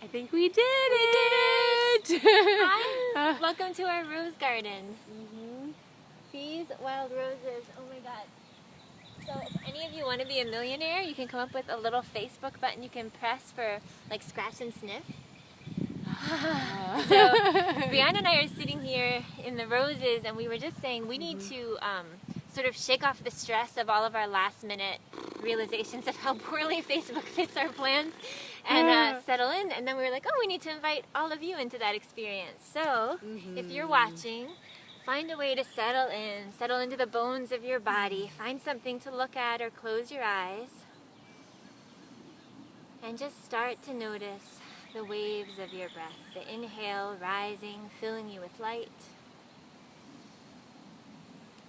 I think we did it! Hi! Welcome to our rose garden. These wild roses, oh my god. So if any of you want to be a millionaire, you can come up with a little Facebook button you can press for like scratch and sniff. So Briana and I are sitting here in the roses and we were just saying we need to sort of shake off the stress of all of our last minute realizations of how poorly Facebook fits our plans and settle in. And then we were like, oh, we need to invite all of you into that experience. So if you're watching, find a way to settle into the bones of your body, find something to look at or close your eyes, and just start to notice the waves of your breath. The inhale rising, filling you with light,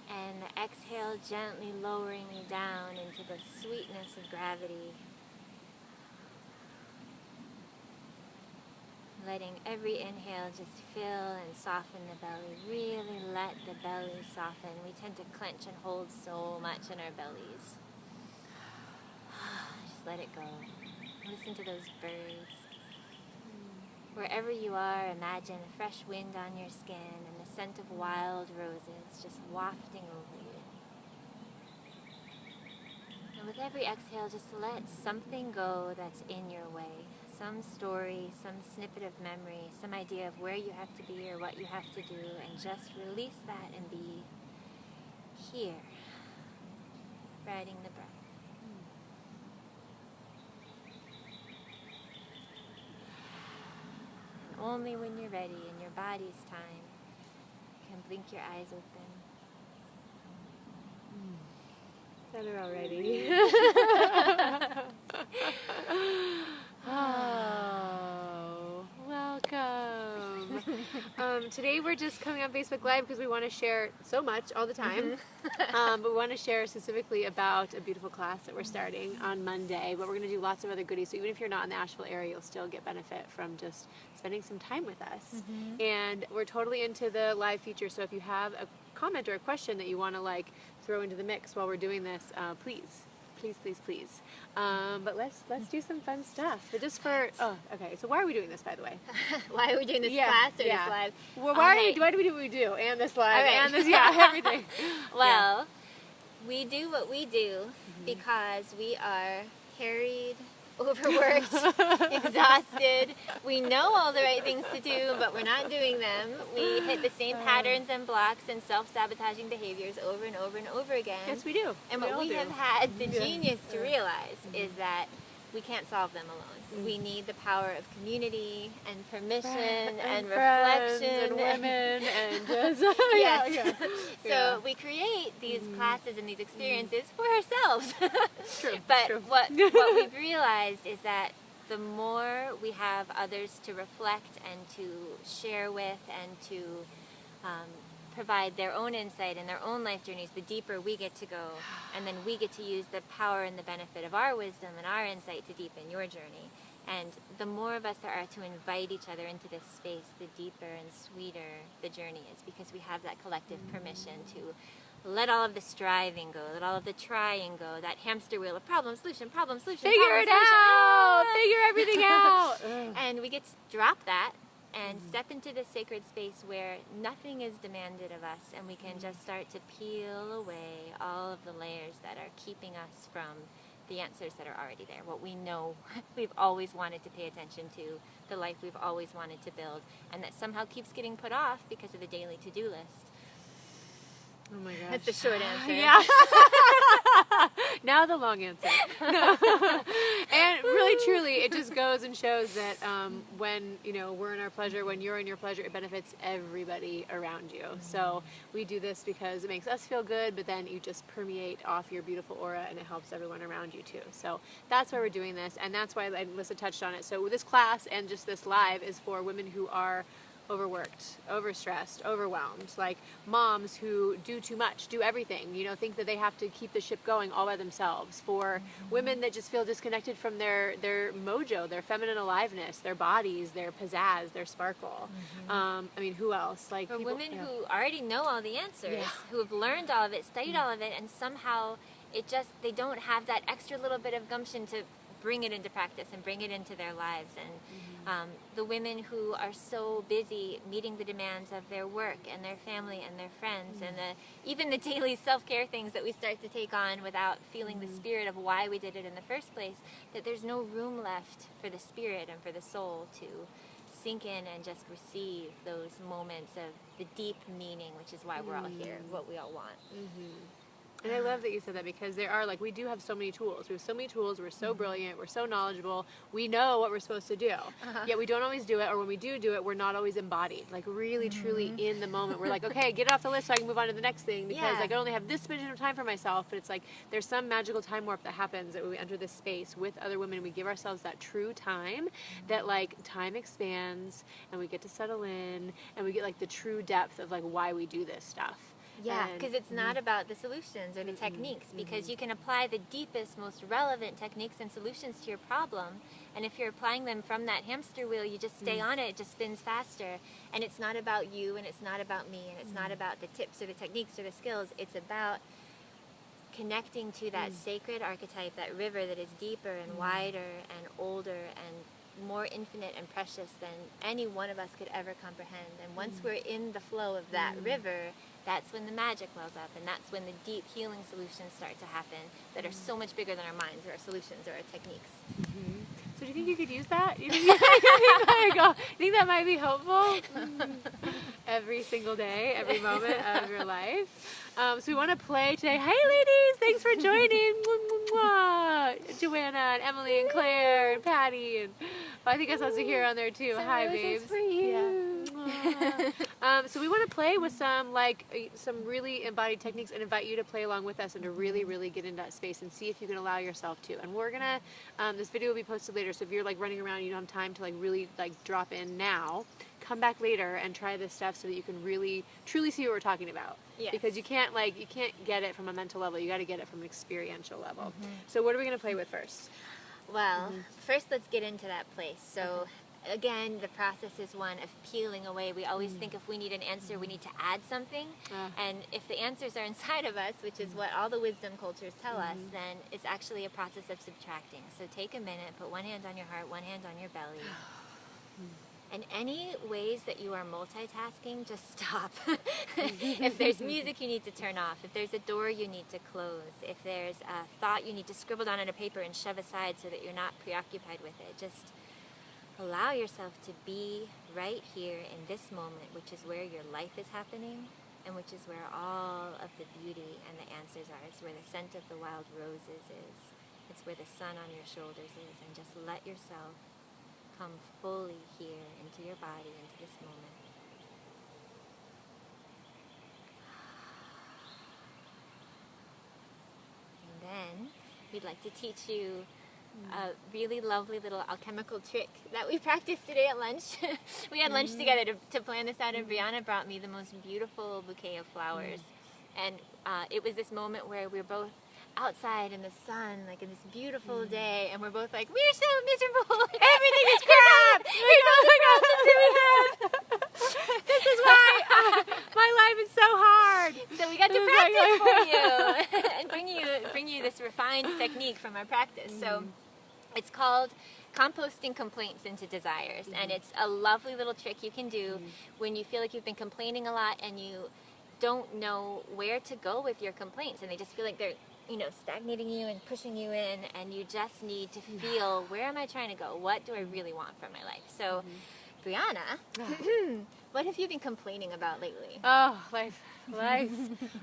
and the exhale gently lowering you down into the sweetness of gravity. Letting every inhale just fill and soften the belly. Really let the belly soften. We tend to clench and hold so much in our bellies. Just let it go. Listen to those birds. Wherever you are, imagine fresh wind on your skin and the scent of wild roses just wafting over you. And with every exhale, just let something go that's in your way. Some story, some snippet of memory, some idea of where you have to be or what you have to do, and just release that and be here, riding the breath. And only when you're ready and your body's time, you can blink your eyes open. Better already. Oh, welcome. Today we're just coming on Facebook Live because we want to share so much all the time. But we want to share specifically about a beautiful class that we're starting on Monday. But we're going to do lots of other goodies. So even if you're not in the Asheville area, you'll still get benefit from just spending some time with us. And we're totally into the live feature. So if you have a comment or a question that you want to like throw into the mix while we're doing this, please. But let's do some fun stuff. But just for okay. So why are we doing this, by the way? Why are we doing this class or this live? Well, why do we do what we do? And this live and this everything. Well, we do what we do because we are harried, overworked, exhausted. We know all the right things to do, but we're not doing them. We hit the same patterns and blocks and self-sabotaging behaviors over and over and over again. Yes, we do. And what we have had the genius to realize is that we can't solve them alone. We need the power of community and permission and reflection and women and just yes. So we create these classes and these experiences for ourselves. True. But true. what we've realized is that the more we have others to reflect and to share with and to provide their own insight and their own life journeys, the deeper we get to go, and then we get to use the power and the benefit of our wisdom and our insight to deepen your journey. And the more of us there are to invite each other into this space, the deeper and sweeter the journey is, because we have that collective permission to let all of the striving go, let all of the trying go, that hamster wheel of problem, solution, Figure it out! Figure everything out! And we get to drop that and step into this sacred space where nothing is demanded of us, and we can just start to peel away all of the layers that are keeping us from the answers that are already there, what we know we've always wanted to pay attention to, the life we've always wanted to build, and that somehow keeps getting put off because of the daily to-do list. Oh my gosh. That's the short answer. Yeah. Now the long answer. No. And really, truly, it just goes and shows that when we're in our pleasure, when you're in your pleasure, it benefits everybody around you. So we do this because it makes us feel good, but then you just permeate off your beautiful aura, and it helps everyone around you too. So that's why we're doing this, and that's why Lissa touched on it. So this class and just this live is for women who are overworked, overstressed, overwhelmed, like moms who do too much, do everything, think that they have to keep the ship going all by themselves, for women that just feel disconnected from their mojo, their feminine aliveness, their bodies, their pizzazz, their sparkle. I mean, who else? Like for women who already know all the answers, who have learned all of it, studied all of it, and somehow they don't have that extra little bit of gumption to bring it into practice and bring it into their lives. And the women who are so busy meeting the demands of their work and their family and their friends and even the daily self-care things that we start to take on without feeling the spirit of why we did it in the first place, that there's no room left for the spirit and for the soul to sink in and just receive those moments of the deep meaning, which is why we're all here, what we all want. And I love that you said that, because there are, like, we do have so many tools. We have so many tools. We're so brilliant. We're so knowledgeable. We know what we're supposed to do. Yet we don't always do it, or when we do it, we're not always embodied. Like, really, truly in the moment. We're like, okay, get it off the list so I can move on to the next thing, because I can only have this much time for myself. But it's like there's some magical time warp that happens that when we enter this space with other women, we give ourselves that true time, that, like, time expands, and we get to settle in, and we get, like, the true depth of, like, why we do this stuff. Yeah, because it's not about the solutions or the techniques, because you can apply the deepest, most relevant techniques and solutions to your problem, and if you're applying them from that hamster wheel, you just stay on it, it just spins faster, and it's not about you, and it's not about me, and it's not about the tips or the techniques or the skills. It's about connecting to that sacred archetype, that river that is deeper and wider and older and more infinite and precious than any one of us could ever comprehend. And once we're in the flow of that river, that's when the magic wells up, and that's when the deep healing solutions start to happen that are so much bigger than our minds or our solutions or our techniques. So do you think you could use that? You think that might be helpful? Every single day, every moment of your life. So we want to play today. Hey ladies, thanks for joining. Joanna and Emily and Claire and Patty, and I think I saw Zahira on there too. Hi babes. For you. So we want to play with some really embodied techniques and invite you to play along with us and to really, really get into that space and see if you can allow yourself to. And we're gonna, this video will be posted later, so if you're like running around and you don't have time to like really like drop in now, come back later and try this stuff so that you can really, truly see what we're talking about. Yes. Because you can't get it from a mental level, you got to get it from an experiential level. So what are we gonna play with first? Well, first let's get into that place. So again, the process is one of peeling away. We always think if we need an answer, we need to add something. And if the answers are inside of us, which is what all the wisdom cultures tell us, then it's actually a process of subtracting. So take a minute, put one hand on your heart, one hand on your belly. And any ways that you are multitasking, just stop. If there's music you need to turn off, if there's a door you need to close, if there's a thought you need to scribble down on a paper and shove aside so that you're not preoccupied with it, just allow yourself to be right here in this moment, which is where your life is happening and which is where all of the beauty and the answers are. It's where the scent of the wild roses is. It's where the sun on your shoulders is. And just let yourself come fully here into your body, into this moment. And then we'd like to teach you a really lovely little alchemical trick that we practiced today at lunch. We had lunch together to plan this out, and Briana brought me the most beautiful bouquet of flowers. And it was this moment where we were both outside in the sun, like in this beautiful day, and we're both like, we're so miserable, everything is crap, here's all the problems that we have. This is why My life is so hard. so we got to practice for you and bring you this refined technique from our practice. So it's called Composting Complaints into Desires, and it's a lovely little trick you can do when you feel like you've been complaining a lot and you don't know where to go with your complaints, and they just feel like they're stagnating you and pushing you in, and you just need to feel, where am I trying to go? What do I really want from my life? So, Briana, what have you been complaining about lately? Oh, life.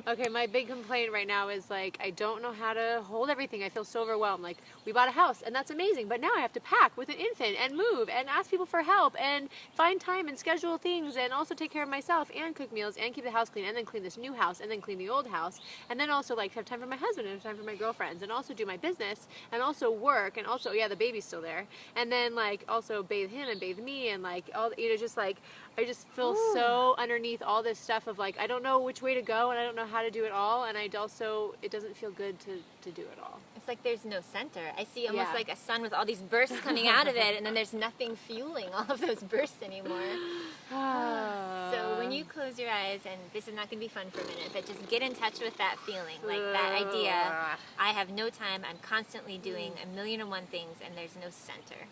Okay, my big complaint right now is like I don't know how to hold everything. I feel so overwhelmed. Like, we bought a house and that's amazing, but now I have to pack with an infant and move and ask people for help and find time and schedule things and also take care of myself and cook meals and keep the house clean and then clean this new house and then clean the old house and then also like have time for my husband and have time for my girlfriends and also do my business and also work and also the baby's still there and then like also bathe him and bathe me and like all just like I just feel so underneath all this stuff of like I don't know which way to go and I don't know how to do it all, and it doesn't feel good to do it all. It's like there's no center. I see almost Yeah. like a sun with all these bursts coming out of it, and then there's nothing fueling all of those bursts anymore. So when you close your eyes, and this is not going to be fun for a minute, but just get in touch with that feeling, like that idea, I have no time, I'm constantly doing a million and one things, and there's no center.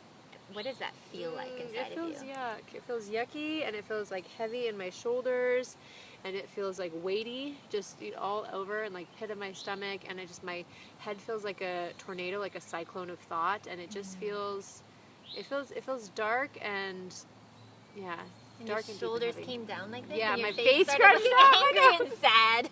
What does that feel like inside of you? It feels yuck. It feels yucky, and it feels like heavy in my shoulders, and it feels like weighty, just all over, and like pit of my stomach, and my head feels like a tornado, like a cyclone of thought, and it just feels dark and And dark your and shoulders deep and heavy. came down like this? Yeah, and your my face face started looking scratched angry and sad.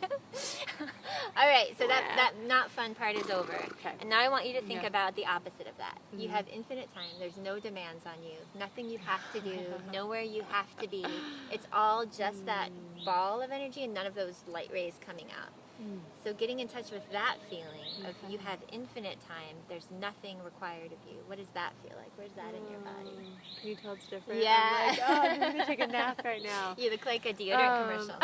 All right, so that not fun part is over. Okay. And now I want you to think about the opposite of that. You Mm-hmm. have infinite time. There's no demands on you. Nothing you have to do. Nowhere you have to be. It's all just that ball of energy and none of those light rays coming out. So getting in touch with that feeling of you have infinite time, there's nothing required of you. What does that feel like? Where's that in your body? Can you tell it's different? Yeah. I'm like, I'm going to take a nap right now. You look like a deodorant commercial.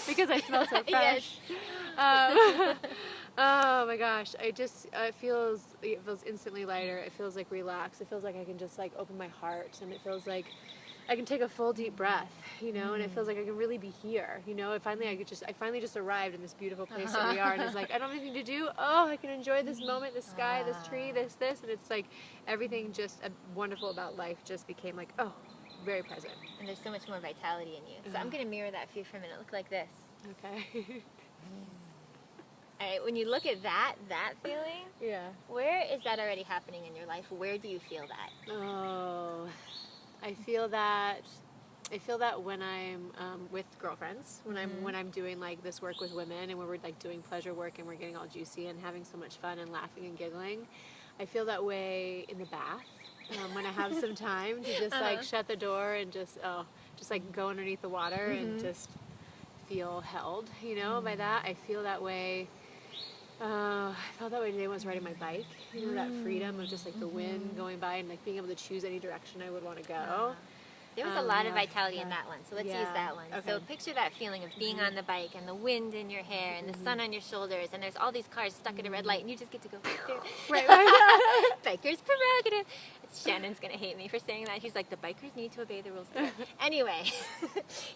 Because I smell so fresh. Yes. Oh my gosh, it feels instantly lighter. It feels like relaxed. It feels like I can just like open my heart, and it feels like I can take a full deep breath, and it feels like I can really be here, I finally just arrived in this beautiful place that we are, and it's like, I don't have anything to do. Oh, I can enjoy this moment, this sky, this tree, this, and it's like everything just wonderful about life just became like, oh, very present. And there's so much more vitality in you. So I'm going to mirror that for you for a minute. Look like this. Okay. All right, when you look at that feeling, Yeah. where is that already happening in your life? Where do you feel that? Oh, I feel that when I'm with girlfriends, when I'm doing like this work with women, and when we're like doing pleasure work and we're getting all juicy and having so much fun and laughing and giggling. I feel that way in the bath when I have some time to just like shut the door and just like go underneath the water and just feel held, by that. I feel that way. I felt that way today when I was riding my bike. That freedom of just like the wind going by and like being able to choose any direction I would want to go. There was a lot of vitality in that one, so let's use that one. Okay. So picture that feeling of being on the bike and the wind in your hair and the sun on your shoulders, and there's all these cars stuck at a red light, and you just get to go Right. Biker's prerogative. Shannon's gonna hate me for saying that. She's like, the bikers need to obey the rules. Anyway,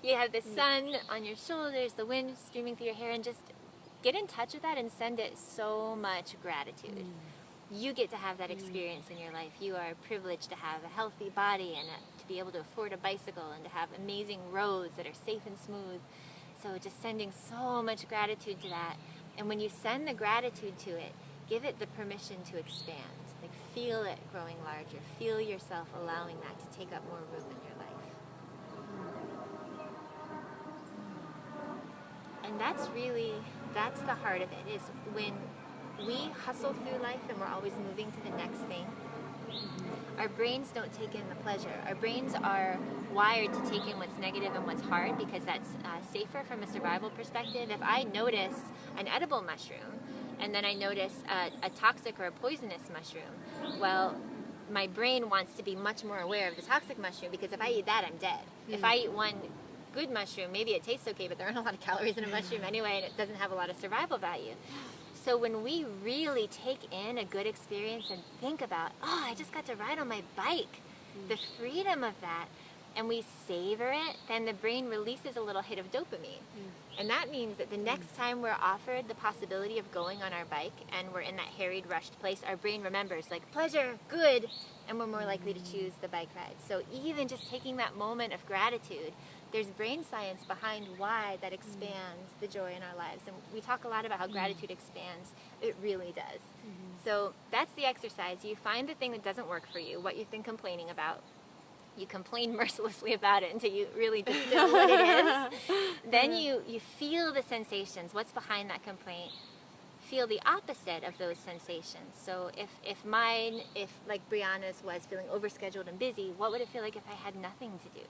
you have the sun on your shoulders, the wind streaming through your hair, and just get in touch with that and send it so much gratitude. You get to have that experience in your life. You are privileged to have a healthy body and to be able to afford a bicycle and to have amazing roads that are safe and smooth. So just sending so much gratitude to that. And when you send the gratitude to it, give it the permission to expand. Like feel it growing larger. Feel yourself allowing that to take up more room in your life. And that's the heart of it, is when we hustle through life and we're always moving to the next thing, our brains don't take in the pleasure. Our brains are wired to take in what's negative and what's hard because that's safer from a survival perspective. If I notice an edible mushroom and then I notice a toxic or a poisonous mushroom, well, my brain wants to be much more aware of the toxic mushroom, because if I eat that, I'm dead. If I eat one good mushroom, maybe it tastes okay, but there aren't a lot of calories in a mushroom anyway, and it doesn't have a lot of survival value. So when we really take in a good experience and think about, oh, I just got to ride on my bike, the freedom of that, and we savor it, then the brain releases a little hit of dopamine. And that means that the next time we're offered the possibility of going on our bike and we're in that harried, rushed place, our brain remembers, like, pleasure, good, and we're more likely to choose the bike ride. So even just taking that moment of gratitude, there's brain science behind why that expands the joy in our lives. And we talk a lot about how gratitude expands. It really does. So that's the exercise. You find the thing that doesn't work for you, what you've been complaining about. You complain mercilessly about it until you really distill what it is. Then you feel the sensations. What's behind that complaint? Feel the opposite of those sensations. So if like Briana's was feeling overscheduled and busy, what would it feel like if I had nothing to do?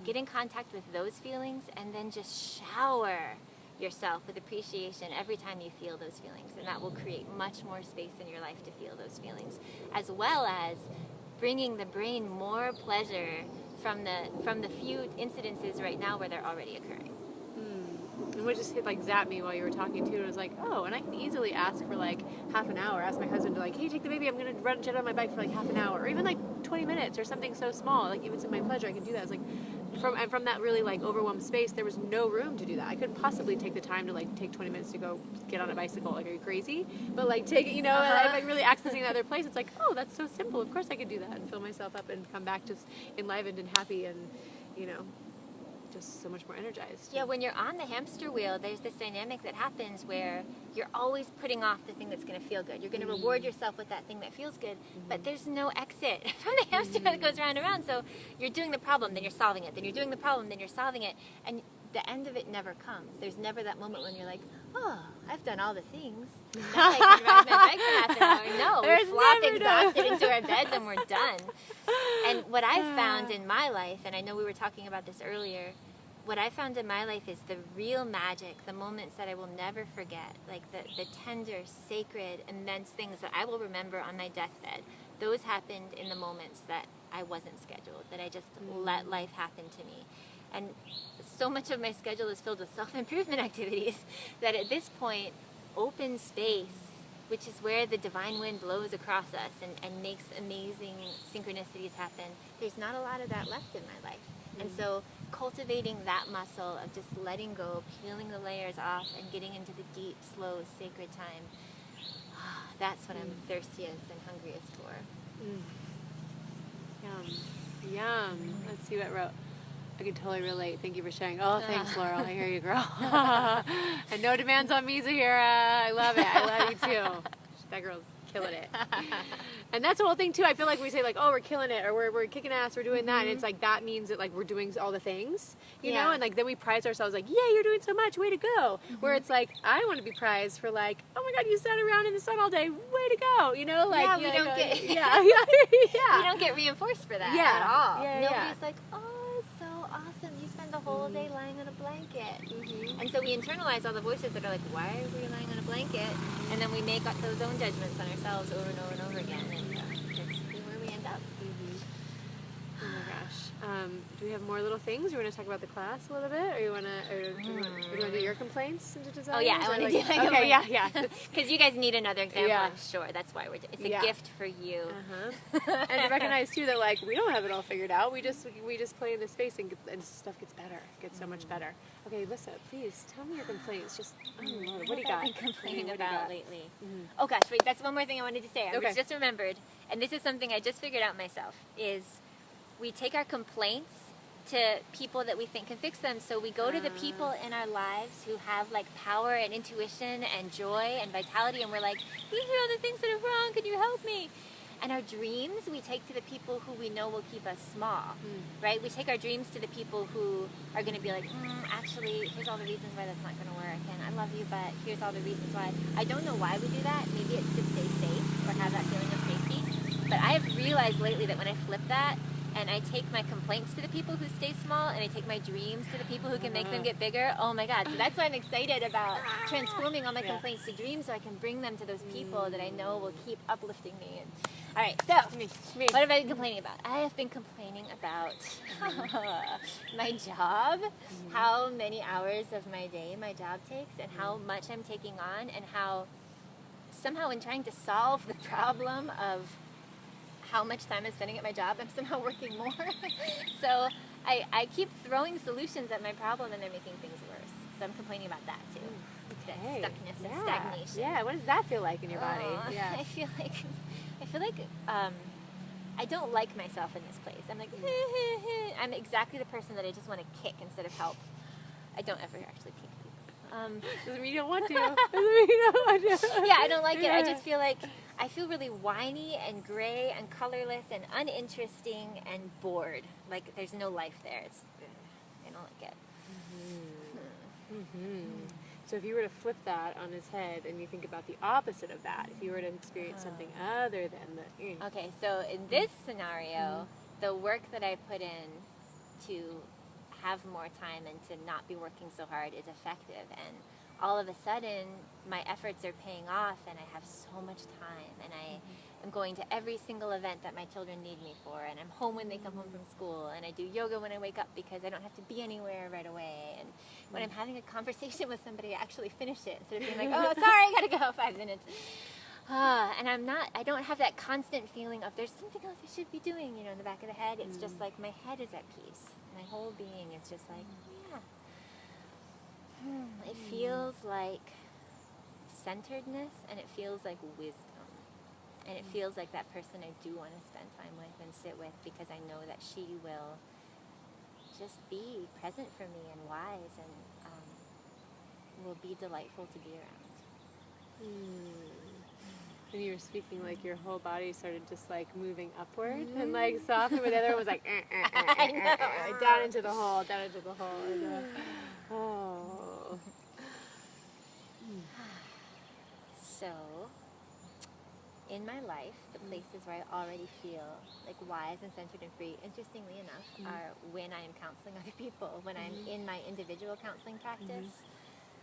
Get in contact with those feelings and then just shower yourself with appreciation every time you feel those feelings. And that will create much more space in your life to feel those feelings, as well as bringing the brain more pleasure from the few incidences right now where they're already occurring. And what just hit, like, zapped me while you were talking too. And I was like, oh, and I can easily ask for like half an hour. Ask my husband to like, hey, take the baby. I'm gonna run jet on my bike for like half an hour, or even like 20 minutes, or something so small. Like even in my pleasure, I can do that. It's like from that really like overwhelmed space, there was no room to do that. I couldn't possibly take the time to like take 20 minutes to go get on a bicycle. Like, are you crazy? But like take it, you know, like really accessing another place. It's like, oh, that's so simple. Of course I could do that and fill myself up and come back just enlivened and happy and, you know, just so much more energized. Yeah, when you're on the hamster wheel, there's this dynamic that happens where you're always putting off the thing that's going to feel good. You're going to reward yourself with that thing that feels good, but there's no exit from the hamster wheel that goes round and round. So you're doing the problem, then you're solving it. Then you're doing the problem, then you're solving it. And the end of it never comes. There's never that moment when you're like, oh, I've done all the things. Now I can ride my bike for half an hour. No, we flop exhausted into our beds and we're done. And what I've found in my life, and I know we were talking about this earlier, what I found in my life is the real magic, the moments that I will never forget, like the tender, sacred, immense things that I will remember on my deathbed. Those happened in the moments that I wasn't scheduled, that I just let life happen to me. And so much of my schedule is filled with self-improvement activities that at this point, open space, which is where the divine wind blows across us and makes amazing synchronicities happen, there's not a lot of that left in my life. And so cultivating that muscle of just letting go, peeling the layers off, and getting into the deep, slow, sacred time, that's what I'm thirstiest and hungriest for. Yum. Yum. Let's see what wrote. I can totally relate. Thank you for sharing. Oh, thanks, Laurel. I hear you, girl. And no demands on me, Zahira. I love it. I love you, too. That girl's killing it. And that's the whole thing, too. I feel like we say, like, oh, we're killing it, or we're kicking ass, we're doing that. And it's like, that means that, like, we're doing all the things, you know? And, like, then we prize ourselves, like, yeah, you're doing so much. Way to go. Where it's like, I want to be prized for, like, oh, my God, you sat around in the sun all day. Way to go. You know? Like, we don't get... We don't get reinforced for that at all. Nobody's like, oh, so awesome, you spend the whole day lying on a blanket. And so we internalize all the voices that are like, why are we lying on a blanket? And then we make up those own judgments on ourselves over and over and over again, and that's where we end up. Oh my gosh. Do we have more little things? You want to talk about the class a little bit, or you want to do your complaints into design? Oh yeah, I want to do like okay, yeah. Because you guys need another example, I'm sure. That's why it's a gift for you. And to recognize too that like we don't have it all figured out. We just play in this space and stuff gets better. Gets so much better. Okay, Lissa, please tell me your complaints. Just what do you got? What have I been complaining about lately? Oh gosh, wait, that's one more thing I wanted to say. I just remembered, and this is something I just figured out myself, is we take our complaints to people that we think can fix them. So we go to the people in our lives who have like power and intuition and joy and vitality, and we're like, these are all the things that are wrong, could you help me? And our dreams we take to the people who we know will keep us small, right? We take our dreams to the people who are going to be like, actually, here's all the reasons why that's not going to work, and I love you, but here's all the reasons why. I don't know why we do that. Maybe it's to stay safe or have that feeling of safety. But I have realized lately that when I flip that, and I take my complaints to the people who stay small, and I take my dreams to the people who can make them get bigger. Oh my God. So that's why I'm excited about transforming all my complaints to dreams, so I can bring them to those people that I know will keep uplifting me. All right, so what have I been complaining about? I have been complaining about my job, how many hours of my day my job takes, and how much I'm taking on, and how somehow in trying to solve the problem of how much time I'm spending at my job, I'm somehow working more. So I keep throwing solutions at my problem, and they're making things worse. So I'm complaining about that too. That stuckness and stagnation. Yeah, what does that feel like in your body? Yeah. I feel like I don't like myself in this place. I'm like, I'm exactly the person that I just want to kick instead of help. I don't ever actually kick people. Doesn't mean you don't want to. Doesn't mean you don't want to. Yeah, I don't like it. I just feel like I feel really whiny and gray and colorless and uninteresting and bored. Like there's no life there. I don't like it. So if you were to flip that on his head and you think about the opposite of that, if you were to experience something other than the... Okay, so in this scenario, the work that I put in to have more time and to not be working so hard is effective, and all of a sudden my efforts are paying off, and I have so much time, and am going to every single event that my children need me for, and I'm home when they come home from school, and I do yoga when I wake up because I don't have to be anywhere right away, and when I'm having a conversation with somebody, I actually finish it instead of being like, oh, sorry, I gotta go, 5 minutes. And I don't have that constant feeling of there's something else I should be doing, you know, in the back of the head. It's just like my head is at peace. My whole being is just like, yeah. It feels like centeredness, and it feels like wisdom. And it feels like that person I do want to spend time with and sit with, because I know that she will just be present for me and wise, and will be delightful to be around. And you were speaking, like your whole body started just like moving upward and like soft, but the other one was like down into the hole, down into the hole. And, oh. So, in my life, the places where I already feel like wise and centered and free, interestingly enough, are when I am counseling other people, when I'm in my individual counseling practice.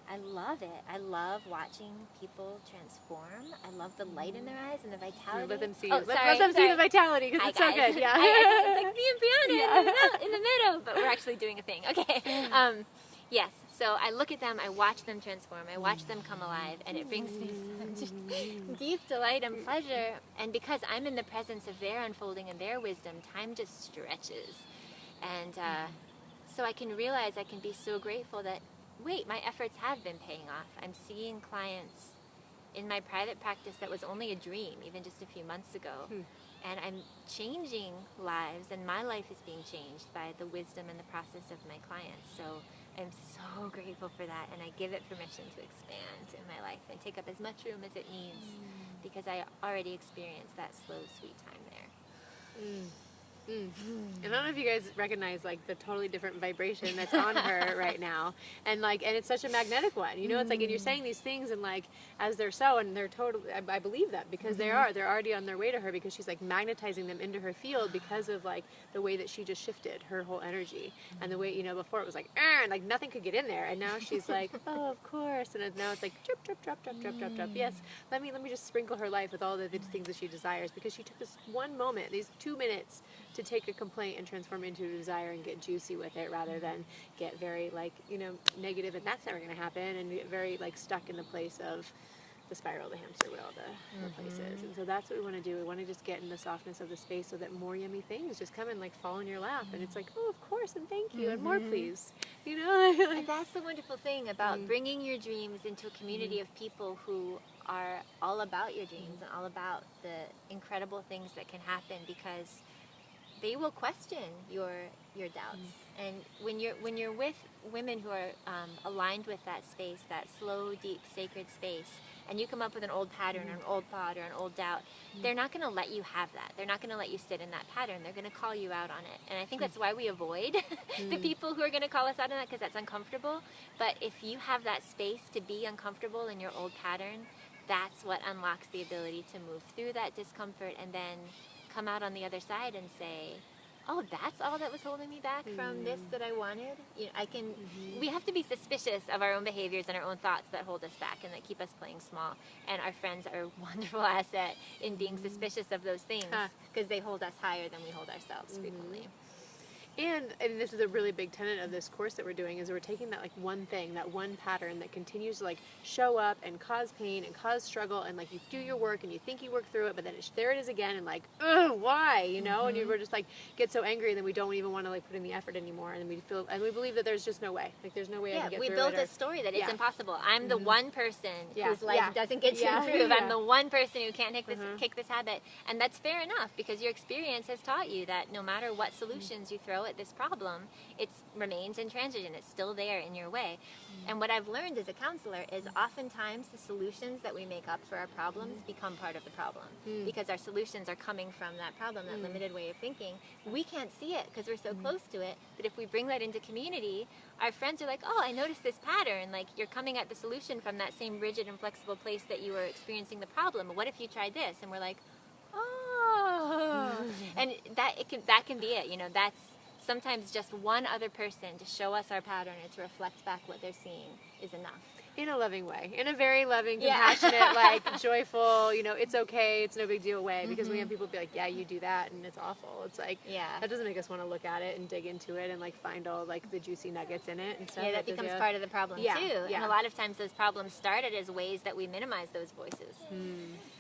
I love it. I love watching people transform. I love the light in their eyes and the vitality. Let them see. Oh, let them see the vitality, because it's so good. Yeah. I think it's like me and Briana in the middle, but we're actually doing a thing. Okay. Yes. So I look at them. I watch them transform. I watch them come alive, and it brings me such deep delight and pleasure. And because I'm in the presence of their unfolding and their wisdom, time just stretches, and so I can realize, I can be so grateful that, wait, my efforts have been paying off. I'm seeing clients in my private practice that was only a dream, even just a few months ago. And I'm changing lives, and my life is being changed by the wisdom and the process of my clients. So I'm so grateful for that, and I give it permission to expand in my life and take up as much room as it needs, because I already experienced that slow, sweet time there. And I don't know if you guys recognize like the totally different vibration that's on her right now, and it's such a magnetic one, you know. It's like, and you're saying these things, and like as they're so, and they're totally, I believe that, because they're already on their way to her, because she's like magnetizing them into her field because of like the way that she just shifted her whole energy, and the way, you know, before it was like, and like nothing could get in there, and now she's like, oh, of course, and now it's like drip, drip, drop, drop, drop, drop, drop. Yes, let me just sprinkle her life with all the things that she desires, because she took this one moment, these 2 minutes, to take a complaint and transform it into a desire and get juicy with it, rather than get very like, you know, negative, and that's never going to happen, and get very like stuck in the place of the spiral, the hamster wheel, the places. And so that's what we want to do. We want to just get in the softness of the space, so that more yummy things just come and like fall in your lap, and it's like, oh, of course, and thank you, and more please, you know. And that's the wonderful thing about bringing your dreams into a community of people who are all about your dreams and all about the incredible things that can happen, because they will question your doubts. And when you're with women who are aligned with that space, that slow, deep, sacred space, and you come up with an old pattern or an old thought or an old doubt, they're not going to let you have that. They're not going to let you sit in that pattern. They're going to call you out on it. And I think that's why we avoid the people who are going to call us out on that, because that's uncomfortable. But if you have that space to be uncomfortable in your old pattern, that's what unlocks the ability to move through that discomfort and then come out on the other side and say, oh, that's all that was holding me back from this that I wanted. You know, we have to be suspicious of our own behaviors and our own thoughts that hold us back and that keep us playing small. And our friends are a wonderful asset in being suspicious of those things, because they hold us higher than we hold ourselves frequently. And this is a really big tenet of this course that we're doing, is we're taking that like one thing, that one pattern that continues to like show up and cause pain and cause struggle, and like you do your work and you think you work through it, but then there it is again, and like, oh, why, you know? And we're just like get so angry, and then we don't even want to like put in the effort anymore, and then we feel, and we believe that there's just no way, like there's no way I can get through it. We built a story that it's impossible. I'm the one person whose life doesn't get to improve. I'm the one person who can't kick this habit, and that's fair enough, because your experience has taught you that no matter what solutions you throw at this problem, it remains intransigent. It's still there in your way. And what I've learned as a counselor is oftentimes the solutions that we make up for our problems become part of the problem, because our solutions are coming from that problem, that limited way of thinking. We can't see it because we're so close to it, but if we bring that into community, our friends are like, oh, I noticed this pattern, like you're coming at the solution from that same rigid and flexible place that you were experiencing the problem. What if you tried this? And we're like, oh, and that can be it. You know, that's sometimes just one other person to show us our pattern and to reflect back what they're seeing is enough. In a loving way, in a very loving, Yeah. compassionate, like joyful, it's okay, it's no big deal way. Because we have people be like, yeah, you do that, and it's awful. It's like, that doesn't make us want to look at it and dig into it and like find all like the juicy nuggets in it and stuff. Yeah, that becomes part of the problem too. Yeah. And a lot of times those problems started as ways that we minimize those voices.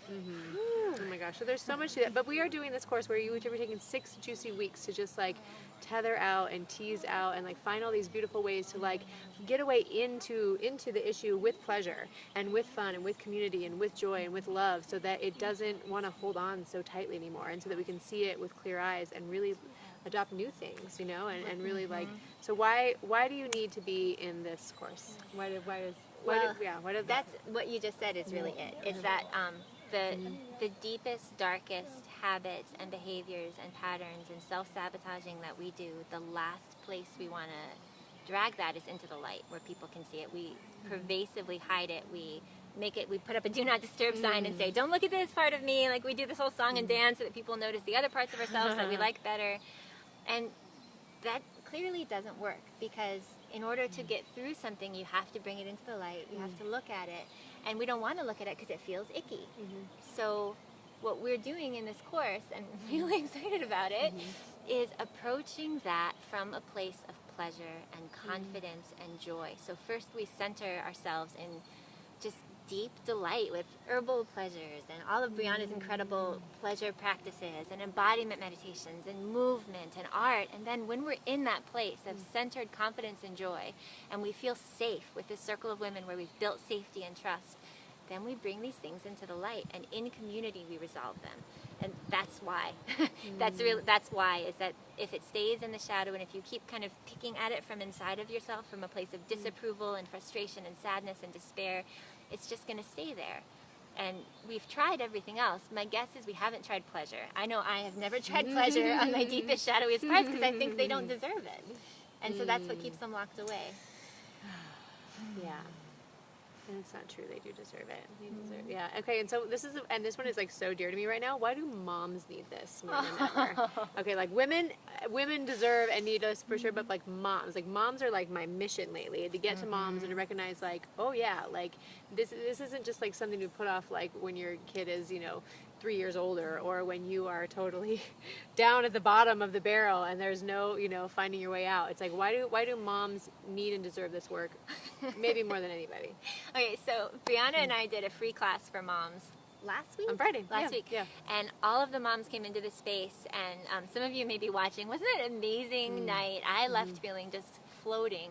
Oh my gosh, so there's so much to that. But we are doing this course where we're taking 6 juicy weeks to just like tether out and tease out and like find all these beautiful ways to like get away into the issue with pleasure and with fun and with community and with joy and with love, so that it doesn't want to hold on so tightly anymore, and so that we can see it with clear eyes and really adopt new things, and really like. So why do you need to be in this course? That's what you just said is really it. It's that the deepest, darkest habits and behaviors and patterns and self-sabotaging that we do, the last place we want to drag that is into the light where people can see it. We pervasively hide it. We put up a do not disturb sign and say, don't look at this part of me. Like we do this whole song and dance so that people notice the other parts of ourselves that we like better. And that clearly doesn't work, because in order to get through something, you have to bring it into the light. You have to look at it. And we don't want to look at it because it feels icky. So what we're doing in this course, and I'm really excited about it, is approaching that from a place of pleasure and confidence and joy. So first we center ourselves in just deep delight with herbal pleasures and all of Briana's incredible pleasure practices and embodiment meditations and movement and art. And then when we're in that place of centered confidence and joy, and we feel safe with this circle of women where we've built safety and trust, then we bring these things into the light, and in community we resolve them. And that's why. That's why, is that if it stays in the shadow, and if you keep kind of picking at it from inside of yourself from a place of disapproval and frustration and sadness and despair, it's just going to stay there. And we've tried everything else. My guess is we haven't tried pleasure. I know I have never tried pleasure on my deepest, shadowiest parts, because I think they don't deserve it. And so that's what keeps them locked away. Yeah. And it's not true. They do deserve it. Yeah. Okay. And so this one is like so dear to me right now. Why do moms need this more than ever? Okay. Like women deserve and need us for sure, but like moms are like my mission lately, to get to moms and to recognize like, oh yeah, like this isn't just like something to put off like when your kid is 3 years older, or when you are totally down at the bottom of the barrel and there's no finding your way out. It's like, why do moms need and deserve this work maybe more than anybody? Okay, so Briana and I did a free class for moms last week? On Friday. Last week. Yeah. And all of the moms came into the space, and some of you may be watching. Wasn't it an amazing night? I left feeling just floating.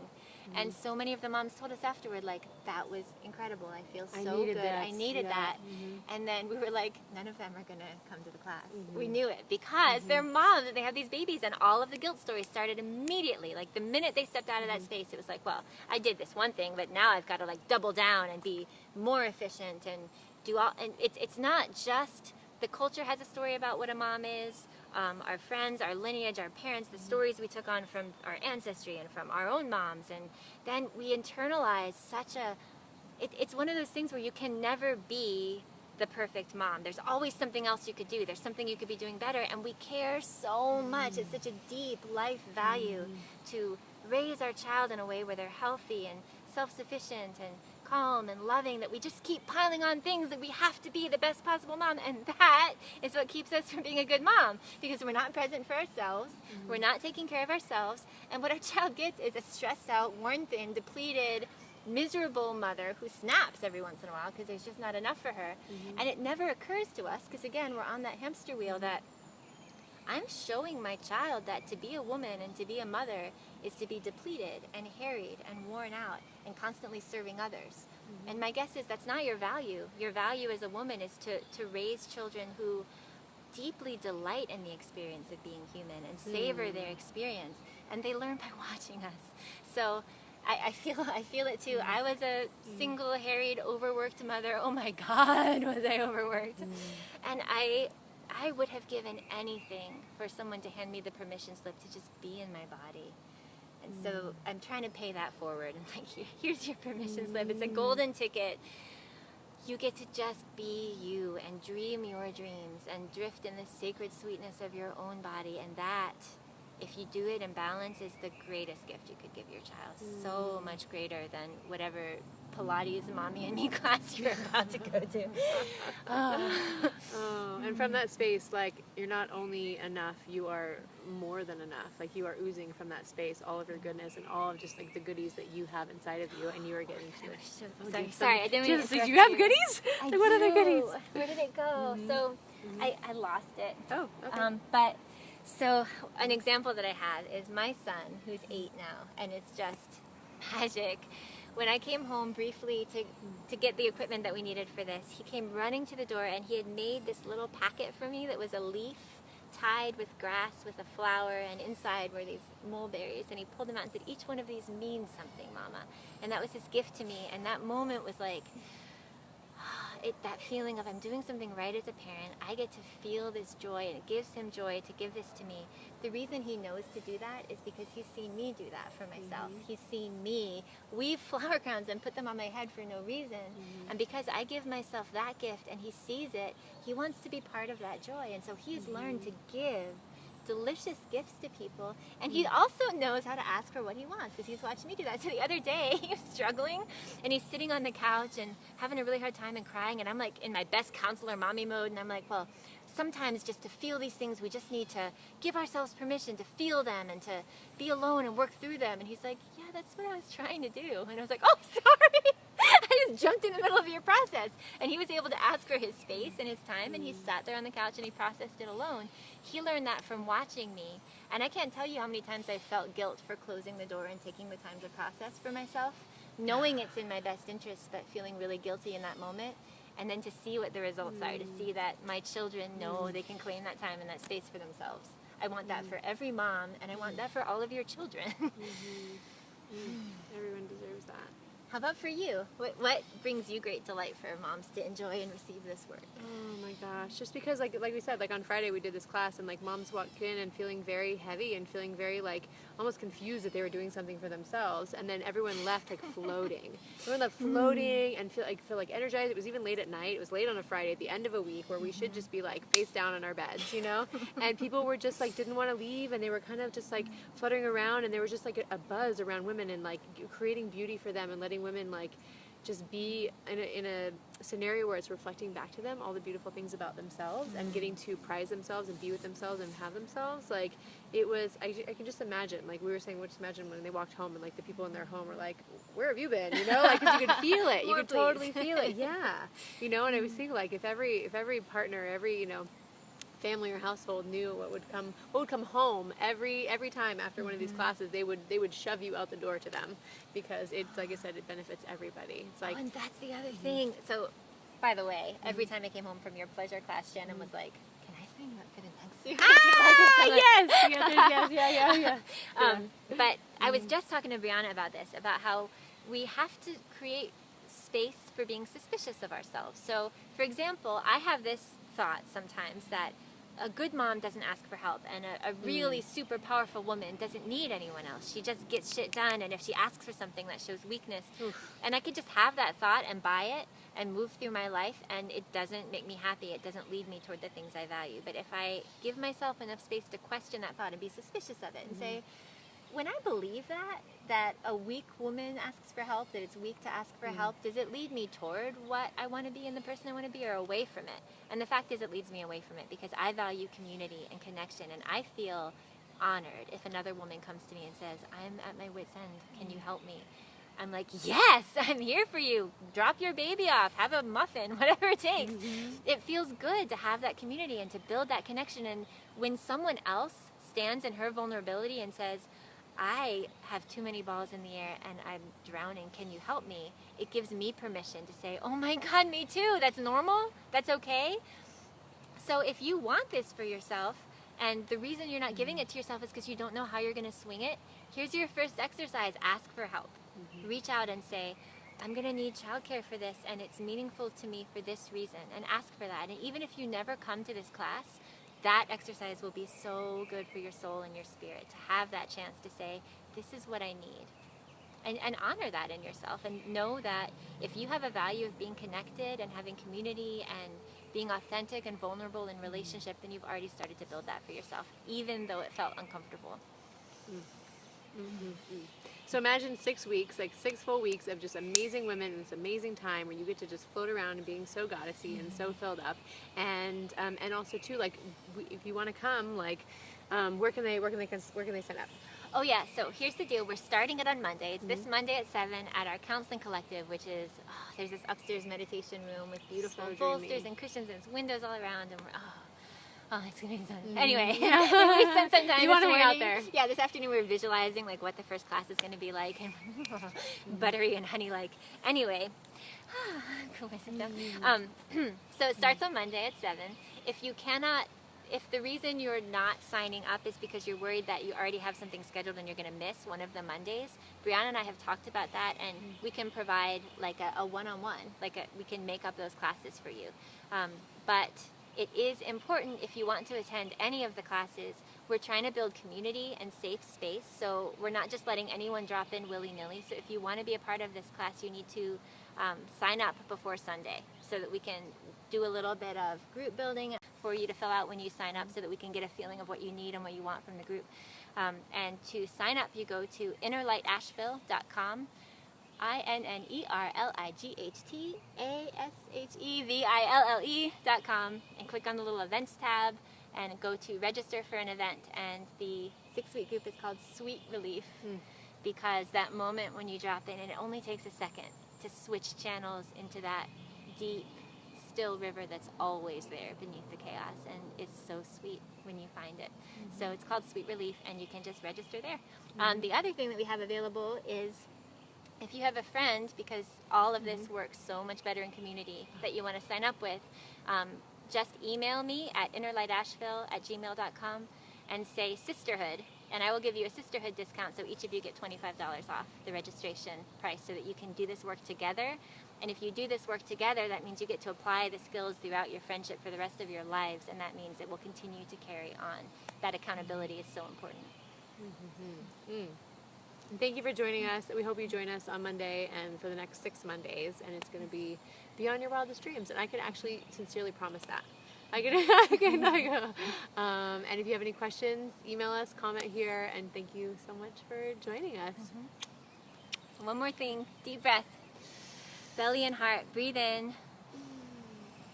And so many of the moms told us afterward, like, that was incredible. I feel so good. I needed that. And then we were like, none of them are going to come to the class. We knew it, because they're moms and they have these babies, and all of the guilt stories started immediately. Like the minute they stepped out of that space, it was like, well, I did this one thing, but now I've got to like double down and be more efficient and do all. And it's not just the culture has a story about what a mom is. Our friends, our lineage, our parents, the stories we took on from our ancestry and from our own moms, and then we internalize such a, it's one of those things where you can never be the perfect mom. There's always something else you could do. There's something you could be doing better, and we care so much. It's such a deep life value to raise our child in a way where they're healthy and self-sufficient and calm and loving, that we just keep piling on things that we have to be the best possible mom. And that is what keeps us from being a good mom, because we're not present for ourselves, we're not taking care of ourselves, and what our child gets is a stressed out, worn thin, depleted, miserable mother who snaps every once in a while because there's just not enough for her. And it never occurs to us, because again, we're on that hamster wheel, that I'm showing my child that to be a woman and to be a mother is to be depleted and harried and worn out and constantly serving others. And my guess is that's not your value. Your value as a woman is to raise children who deeply delight in the experience of being human and savor their experience. And they learn by watching us. So I feel it too. I was a single, harried, overworked mother. Oh my God, was I overworked. And I would have given anything for someone to hand me the permission slip to just be in my body. And so I'm trying to pay that forward. And like, here's your permission slip. It's a golden ticket. You get to just be you and dream your dreams and drift in the sacred sweetness of your own body. And that if you do it in balance, is the greatest gift you could give your child. So much greater than whatever Pilates mommy and me class you're about to go to. And from that space, like, you're not only enough, you are more than enough. Like, you are oozing from that space all of your goodness and all of just like the goodies that you have inside of you, and you are getting to it. Sorry, I didn't mean to Do interrupt you have you. goodies? I Like, what do. other goodies? Where did it go? So I lost it. Oh, okay. But so an example that I have is my son, who's 8 now, and it's just magic. When I came home briefly to get the equipment that we needed for this, he came running to the door and he had made this little packet for me that was a leaf tied with grass with a flower, and inside were these mulberries, and he pulled them out and said, each one of these means something, Mama. And that was his gift to me, and that moment was like, that feeling of I'm doing something right as a parent. I get to feel this joy, and it gives him joy to give this to me. The reason he knows to do that is because he's seen me do that for myself. He's seen me weave flower crowns and put them on my head for no reason. And because I give myself that gift and he sees it, he wants to be part of that joy. And so he's learned to give delicious gifts to people, and he also knows how to ask for what he wants because he's watching me do that. So the other day he was struggling and he's sitting on the couch and having a really hard time and crying, and I'm like in my best counselor mommy mode, and I'm like, well, sometimes just to feel these things we just need to give ourselves permission to feel them and to be alone and work through them. And he's like, yeah, that's what I was trying to do. And I was like, oh, sorry. I just jumped in the middle of your process. And he was able to ask for his space and his time, and he sat there on the couch and he processed it alone. He learned that from watching me. And I can't tell you how many times I felt guilt for closing the door and taking the time to process for myself, knowing it's in my best interest, but feeling really guilty in that moment. And then to see what the results are, to see that my children know they can claim that time and that space for themselves. I want that for every mom, and I want that for all of your children. Everyone deserves that. How about for you? What brings you great delight for moms to enjoy and receive this work? Oh my gosh, just because like we said, like on Friday we did this class, and like moms walked in and feeling very heavy and feeling very like almost confused that they were doing something for themselves, and then everyone left like floating. Everyone left floating and feel like energized. It was even late at night. It was late on a Friday at the end of a week where we should just be like face down on our beds, you know? And people were just like didn't want to leave, and they were kind of just like fluttering around, and there was just like a buzz around women and like creating beauty for them and letting women like just be in a scenario where it's reflecting back to them all the beautiful things about themselves and getting to prize themselves and be with themselves and have themselves. Like it was, I can just imagine, like we were saying, just imagine when they walked home and like the people in their home were like, where have you been? You know, like 'cause you could feel it, you could totally feel it. Yeah. You know, and I was thinking like if every partner, every, you know, family or household knew what would come home every time after one of these classes, they would shove you out the door to them, because it's like I said, it benefits everybody. It's like, and that's the other thing. So, by the way, every time I came home from your pleasure class, Shannon was like, "Can I sign you up for the next series?" yes. But I was just talking to Briana about this, about how we have to create space for being suspicious of ourselves. So, for example, I have this thought sometimes that a good mom doesn't ask for help, and a really super powerful woman doesn't need anyone else. She just gets shit done, and if she asks for something, that shows weakness. And I could just have that thought and buy it and move through my life, and it doesn't make me happy. It doesn't lead me toward the things I value. But if I give myself enough space to question that thought and be suspicious of it and say, when I believe that a weak woman asks for help, that it's weak to ask for help, does it lead me toward what I want to be and the person I want to be, or away from it? And the fact is, it leads me away from it, because I value community and connection, and I feel honored if another woman comes to me and says, I'm at my wit's end, can you help me? I'm like, yes, I'm here for you. Drop your baby off, have a muffin, whatever it takes. It feels good to have that community and to build that connection. And when someone else stands in her vulnerability and says, I have too many balls in the air and I'm drowning, can you help me? It gives me permission to say, oh my God, me too. That's normal. That's okay. So if you want this for yourself, and the reason you're not giving it to yourself is because you don't know how you're going to swing it, here's your first exercise. Ask for help. Reach out and say, I'm going to need childcare for this, and it's meaningful to me for this reason, and ask for that. And even if you never come to this class, that exercise will be so good for your soul and your spirit, to have that chance to say, this is what I need. And honor that in yourself, and know that if you have a value of being connected and having community and being authentic and vulnerable in relationship, then you've already started to build that for yourself, even though it felt uncomfortable. So imagine 6 weeks, like 6 full weeks of just amazing women in this amazing time where you get to just float around and being so goddessy and so filled up, and also too, like, if you want to come, like, where can they sign up? Oh yeah, so here's the deal. We're starting it on Monday. It's this Monday at 7 at our Counseling Collective, which is, there's this upstairs meditation room with beautiful So bolsters dreamy. and cushions, and it's windows all around, and we're, it's gonna be fun. Anyway, we spent some time You this wanna hang out morning. there. Yeah, this afternoon we were visualizing like what the first class is gonna be like, and buttery and honey like. Anyway, cool myself down. So it starts on Monday at 7. If the reason you're not signing up is because you're worried that you already have something scheduled and you're going to miss one of the Mondays, Briana and I have talked about that, and we can provide like a one-on-one, we can make up those classes for you. But it is important, if you want to attend any of the classes, we're trying to build community and safe space, so we're not just letting anyone drop in willy-nilly. So if you want to be a part of this class, you need to sign up before Sunday so that we can do a little bit of group building for you to fill out when you sign up, so that we can get a feeling of what you need and what you want from the group. And to sign up, you go to innerlightasheville.com, INNERLIGHTASHEVILLE.com, and click on the little events tab and go to register for an event. And the 6-week group is called Sweet Relief, because that moment when you drop in, and it only takes a second to switch channels into that deep, still river that's always there beneath the chaos, and it's so sweet when you find it. So it's called Sweet Relief, and you can just register there. The other thing that we have available is, if you have a friend, because all of this works so much better in community, that you want to sign up with, just email me at innerlightasheville@gmail.com and say sisterhood, and I will give you a sisterhood discount, so each of you get $25 off the registration price, so that you can do this work together. And if you do this work together, that means you get to apply the skills throughout your friendship for the rest of your lives, and that means it will continue to carry on. That accountability is so important. Thank you for joining us. We hope you join us on Monday and for the next 6 Mondays, and it's going to be beyond your wildest dreams. And I can actually sincerely promise that. And if you have any questions, email us, comment here, and thank you so much for joining us. One more thing, deep breath. Belly and heart, breathe in.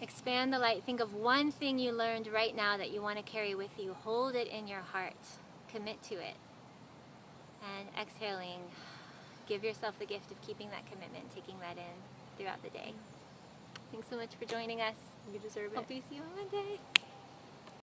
Expand the light. Think of one thing you learned right now that you want to carry with you. Hold it in your heart. Commit to it. And exhaling, give yourself the gift of keeping that commitment, taking that in throughout the day. Thanks so much for joining us. You deserve it. Hope we see you on Monday.